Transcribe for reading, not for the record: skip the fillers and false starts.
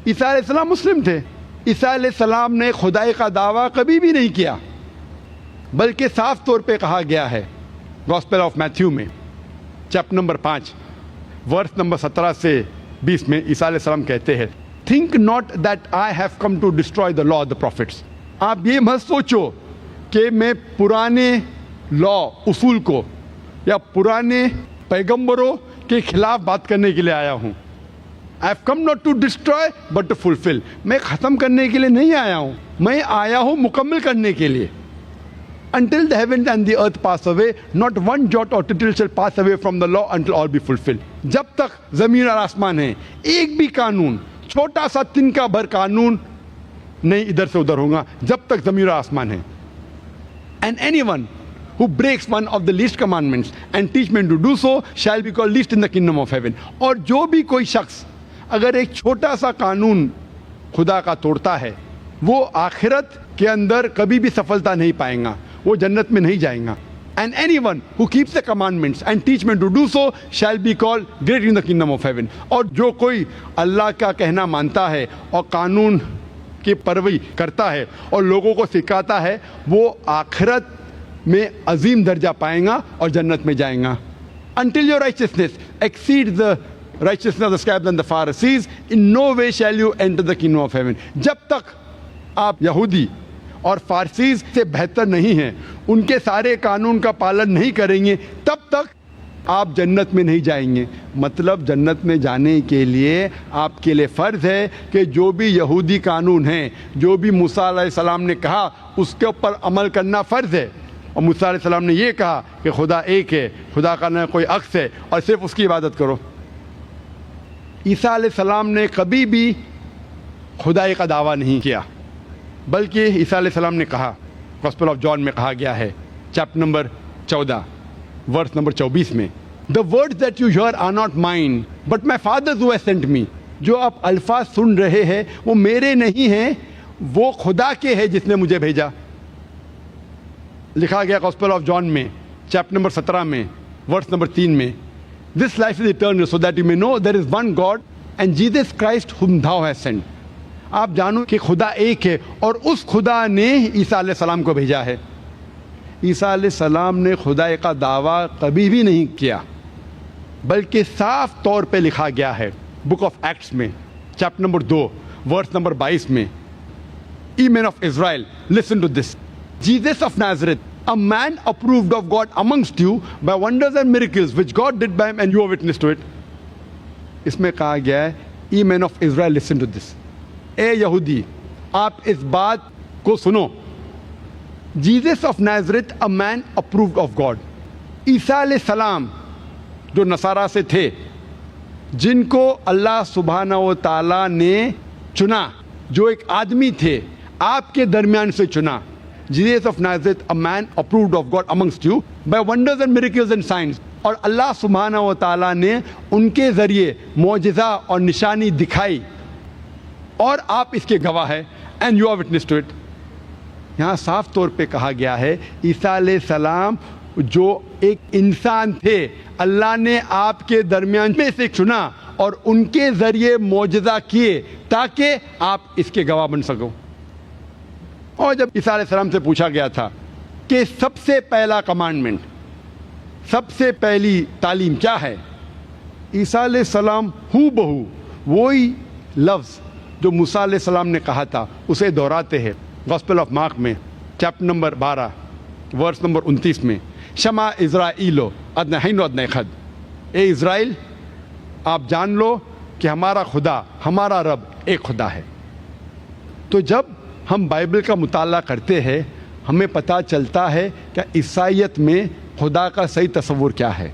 عیسیٰ علیہ السلام مسلم تھے. عیسیٰ علیہ السلام نے خدائی کا دعویٰ کبھی بھی نہیں کیا، بلکہ صاف طور پہ کہا گیا ہے گاسپل آف میتھیو میں چیپٹر نمبر 5 ورس نمبر 17 سے 20 میں عیسیٰ علیہ السلام کہتے ہیں think not that I have come to destroy the law of the prophets. آپ یہ مت سوچو کہ میں پرانے لا اصول کو یا پرانے پیغمبروں کے خلاف بات کرنے کے لیے آیا ہوں. I have come not to destroy but to fulfill. میں ختم کرنے کے لیے نہیں آیا ہوں، میں آیا ہوں مکمل کرنے کے لیے. Until the heavens and the earth pass away, not one jot or tittle shall pass away from the law until all be fulfilled. جب تک زمین اور آسمان ہے ایک بھی قانون، چھوٹا سا تنکا بھر قانون نہیں ادھر سے ادھر ہوگا جب تک زمین اور آسمان ہے. And anyone who breaks one of the least commandments and teach men to do so shall be called least in the kingdom of heaven. اور جو بھی کوئی شخص اگر ایک چھوٹا سا قانون خدا کا توڑتا ہے وہ آخرت کے اندر کبھی بھی سفلتا نہیں پائے گا، وہ جنت میں نہیں جائیں گا. And anyone who keeps the commandments and teach men to do so shall be called great in the kingdom of heaven. اور جو کوئی اللہ کا کہنا مانتا ہے اور قانون کی پیروی کرتا ہے اور لوگوں کو سکھاتا ہے وہ آخرت میں عظیم درجہ پائیں گا اور جنت میں جائیں گا. Until your righteousness exceeds the righteousness of the scribes and the Pharisees, in no way shall you enter the kingdom of heaven. جب تک آپ یہودی اور فارسیز سے بہتر نہیں ہیں، ان کے سارے قانون کا پالن نہیں کریں گے، تب تک آپ جنت میں نہیں جائیں گے. مطلب جنت میں جانے کے لیے آپ کے لیے فرض ہے کہ جو بھی یہودی قانون ہیں، جو بھی موسیٰ علیہ السلام نے کہا اس کے اوپر عمل کرنا فرض ہے. اور موسیٰ علیہ السلام نے یہ کہا کہ خدا ایک ہے، خدا کا نہ کوئی عکس ہے اور صرف اس کی عبادت کرو. عیسیٰ علیہ السلام نے کبھی بھی خدائی کا دعویٰ نہیں کیا، بلکہ عیسیٰ علیہ السلام نے کہا گاسپل آف جان میں کہا گیا ہے چیپٹر نمبر 14 ورس نمبر 24 میں The words that you hear are not mine but my Father's who has sent me. جو آپ الفاظ سن رہے ہیں وہ میرے نہیں ہیں، وہ خدا کے ہیں جس نے مجھے بھیجا. لکھا گیا گاسپل آف جان میں چیپٹر نمبر 17 میں ورس نمبر 3 میں This life is eternal so that you may know there is one God and Jesus Christ whom thou hast sent. آپ جانو کہ خدا ایک ہے اور اس خدا نے عیسیٰ علیہ السلام کو بھیجا ہے. عیسیٰ علیہ السلام نے خدائی کا دعویٰ کبھی بھی نہیں کیا، بلکہ صاف طور پہ لکھا گیا ہے بک آف ایکٹس میں چیپٹر نمبر 2 ورس نمبر 22 میں Ye men of Israel, listen to this. Jesus of Nazareth, a man approved of God amongst you by wonders and miracles which God did by him and you are witness to it. اس میں کہا گیا ہے Ye men of Israel, listen to this. اے یہودی آپ اس بات کو سنو. Jesus of Nazareth a man approved of God. عیسیٰ علیہ السلام جو نصارہ سے تھے، جن کو اللہ سبحانہ و تعالیٰ نے چنا، جو ایک آدمی تھے آپ کے درمیان سے چنا. Jesus of Nazareth, a man approved of God amongst you by wonders and miracles and signs. اور اللہ سبحانہ و تعالیٰ نے ان کے ذریعے معجزہ اور نشانی دکھائی اور آپ اس کے گواہ ہیں and you are witness to it. یہاں صاف طور پہ کہا گیا ہے عیسیٰ علیہ السلام جو ایک انسان تھے، اللہ نے آپ کے درمیان میں سے چنا اور ان کے ذریعے معجزہ کیے تاکہ آپ اس کے گواہ بن سکو. اور جب عیسیٰ علیہ السلام سے پوچھا گیا تھا کہ سب سے پہلا کمانڈمنٹ، سب سے پہلی تعلیم کیا ہے، عیسیٰ علیہ السلام ہو بہو وہی لفظ جو موسیٰ علیہ السلام نے کہا تھا اسے دہراتے ہیں گاسپل آف مارک میں چیپٹر نمبر 12 ورس نمبر 29 میں شما اسرائیلو ادنہین و ادنیخد. اے اسرائیل آپ جان لو کہ ہمارا خدا، ہمارا رب ایک خدا ہے. تو جب ہم بائبل کا مطالعہ کرتے ہیں ہمیں پتہ چلتا ہے کہ عیسائیت میں خدا کا صحیح تصور کیا ہے.